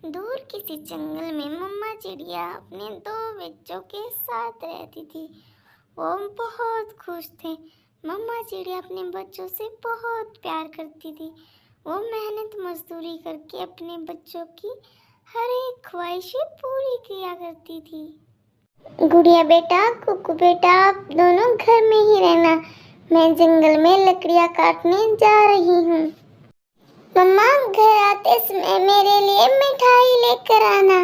दूर किसी जंगल में मम्मा चिड़िया अपने दो बच्चों के साथ रहती थी। वो बहुत खुश थे। मम्मा चिड़िया अपने बच्चों से बहुत प्यार करती थी। वो मेहनत मजदूरी करके अपने बच्चों की हर एक ख्वाहिशें पूरी किया करती थी। गुड़िया बेटा, कुकू बेटा, आप दोनों घर में ही रहना। मैं जंगल में लकड़ियाँ काटने जा रही हूँ। मम्मा, घर आते समय मेरे लिए मिठाई लेकर आना।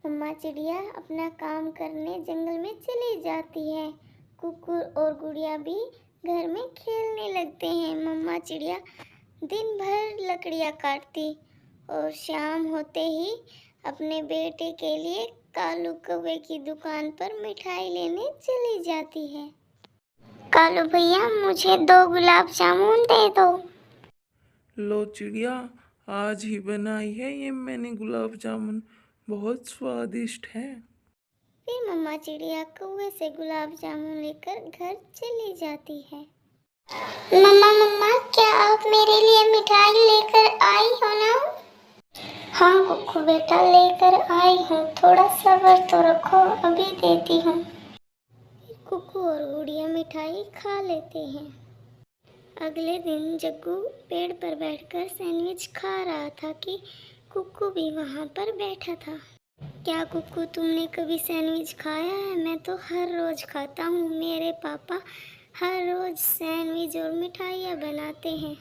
मम्मा चिड़िया अपना काम करने जंगल में चली जाती है। कुकुर और गुड़िया भी घर में खेलने लगते हैं। मम्मा चिड़िया दिन भर लकड़ियाँ काटती और शाम होते ही अपने बेटे के लिए कालू कौवे की दुकान पर मिठाई लेने चली जाती है। कालू भैया, मुझे 2 गुलाब जामुन दे दो। लो चिड़िया, आज ही बनाई है ये मैंने गुलाब जामुन, बहुत स्वादिष्ट है। फिर मम्मा चिड़िया कौवे से गुलाब जामुन लेकर घर चली जाती है। मम्मा मम्मा, क्या आप मेरे लिए मिठाई लेकर आई हो ना? हाँ कुकू बेटा, लेकर आई हूँ। थोड़ा सब्र तो रखो, अभी देती हूँ। कुकू और गुड़िया मिठाई खा लेते हैं। अगले दिन जग्गू पेड़ पर बैठकर सैंडविच खा रहा था कि कुकू भी वहाँ पर बैठा था। क्या कुकू, तुमने कभी सैंडविच खाया है? मैं तो हर रोज खाता हूँ। मेरे पापा हर रोज सैंडविच और मिठाइयाँ बनाते हैं।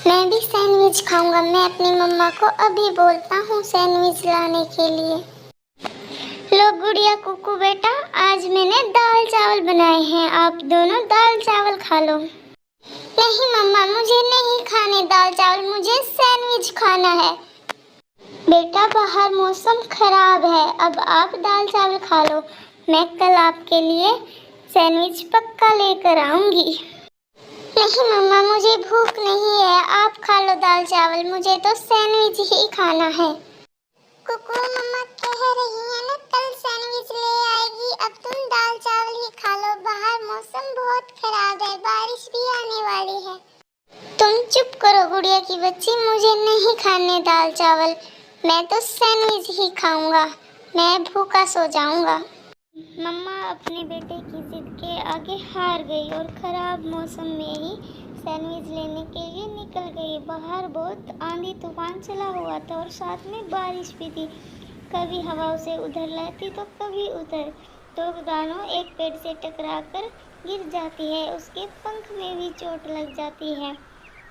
मैं भी सैंडविच खाऊंगा। मैं अपनी मम्मा को अभी बोलता हूँ सैंडविच लाने के लिए। लो गुड़िया, कुकू बेटा, आज मैंने दाल चावल बनाए हैं। आप दोनों दाल चावल खा लो। नहीं मम्मा, मुझे नहीं खाने दाल चावल, मुझे सैंडविच खाना है। बेटा, बाहर मौसम खराब है, अब आप दाल चावल खा लो। मैं कल आपके लिए सैंडविच पक्का लेकर आऊंगी। नहीं मम्मा, मुझे भूख नहीं है, आप खा लो दाल चावल, मुझे तो सैंडविच ही खाना है। कुकू, मम्मा कह रही है ना कल सैंडविच ले आएगी, अब तुम दाल चावल ही खा लो। बाहर मौसम बहुत खराब है, बारिश भी आने वाली है। तुम चुप करो गुड़िया की बच्ची, मुझे नहीं खाने दाल चावल, मैं तो सैंडविच ही खाऊंगा। मैं भूखा सो जाऊंगा। मम्मा अपने बेटे की जिद के आगे हार गई और खराब मौसम में ही सैंडविच लेने के लिए निकल गई। बाहर बहुत आंधी तूफान चला हुआ था और साथ में बारिश भी थी। कभी हवा उसे उधर लाती तो कभी उधर। तो दोनों एक पेड़ से टकराकर गिर जाती है। उसके पंख में भी चोट लग जाती है।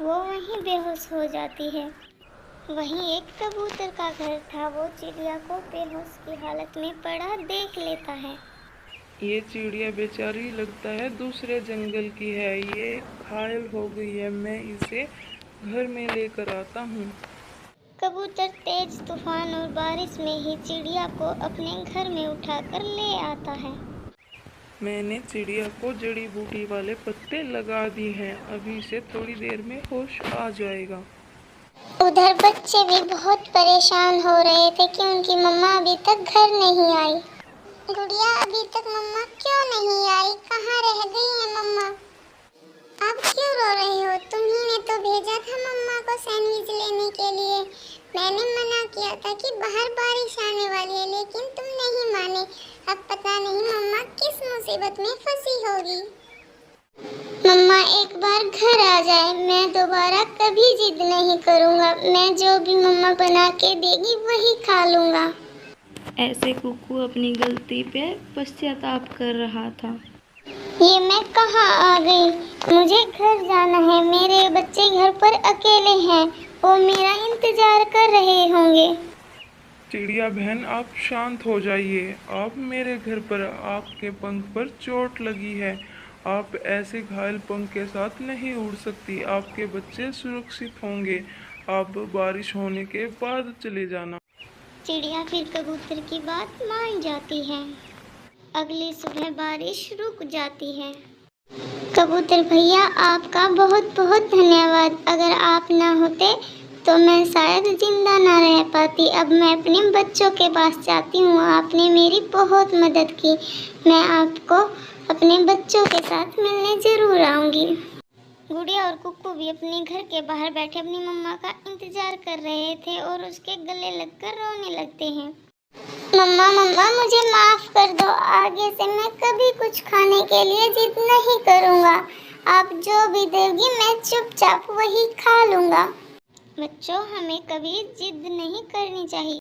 वो वहीं बेहोश हो जाती है। वहीं एक कबूतर का घर था। वो चिड़िया को बेहोश की हालत में पड़ा देख लेता है। ये चिड़िया बेचारी लगता है दूसरे जंगल की है, ये घायल हो गई है, मैं इसे घर में लेकर आता हूँ। कबूतर तेज तूफान और बारिश में ही चिड़िया को अपने घर में उठाकर ले आता है। मैंने चिड़िया को जड़ी बूटी वाले पत्ते लगा दिए हैं, अभी से थोड़ी देर में होश आ जाएगा। उधर बच्चे भी बहुत परेशान हो रहे थे कि उनकी मम्मा अभी तक घर नहीं आई। गुड़िया, अभी तक मम्मा क्यों नहीं आई? कहाँ रह गई है मम्मा? आप क्यों रो रही हो? तुम्ही ने तो भेजा था मम्मा को सैंडविच लेने के लिए। मैंने मना किया था कि बाहर बारिश आने वाली है, लेकिन तुम नहीं माने। अब पता नहीं मम्मा किस मुसीबत में फंसी होगी। मम्मा एक बार घर आ जाए, मैं दोबारा कभी जिद नहीं करूँगा। मैं जो भी मम्मा बना के देगी वही खा लूँगा। ऐसे कुकू अपनी गलती पे पश्चाताप कर रहा था। ये मैं कहाँ आ गई? मुझे घर जाना है। मेरे बच्चे घर पर अकेले हैं, वो मेरा इंतजार कर रहे होंगे। चिड़िया बहन, आप शांत हो जाइए। आप मेरे घर पर, आपके पंख पर चोट लगी है, आप ऐसे घायल पंख के साथ नहीं उड़ सकती। आपके बच्चे सुरक्षित होंगे, आप बारिश होने के बाद चले जाना। चिड़िया फिर कबूतर की बात मान जाती है। अगली सुबह बारिश रुक जाती है। कबूतर भैया, आपका बहुत बहुत धन्यवाद। अगर आप ना होते तो मैं शायद जिंदा ना रह पाती। अब मैं अपने बच्चों के पास जाती हूँ। आपने मेरी बहुत मदद की। मैं आपको अपने बच्चों के साथ मिलने ज़रूर आऊँगी। गुड़िया और कुक्कू भी अपने घर के बाहर बैठे अपनी मम्मा का इंतजार कर रहे थे और उसके गले लगकर रोने लगते हैं। मम्मा मम्मा मुझे माफ कर दो, आगे से मैं कभी कुछ खाने के लिए जिद नहीं करूँगा। आप जो भी दोगी मैं चुपचाप वही खा लूँगा। बच्चों, हमें कभी जिद नहीं करनी चाहिए।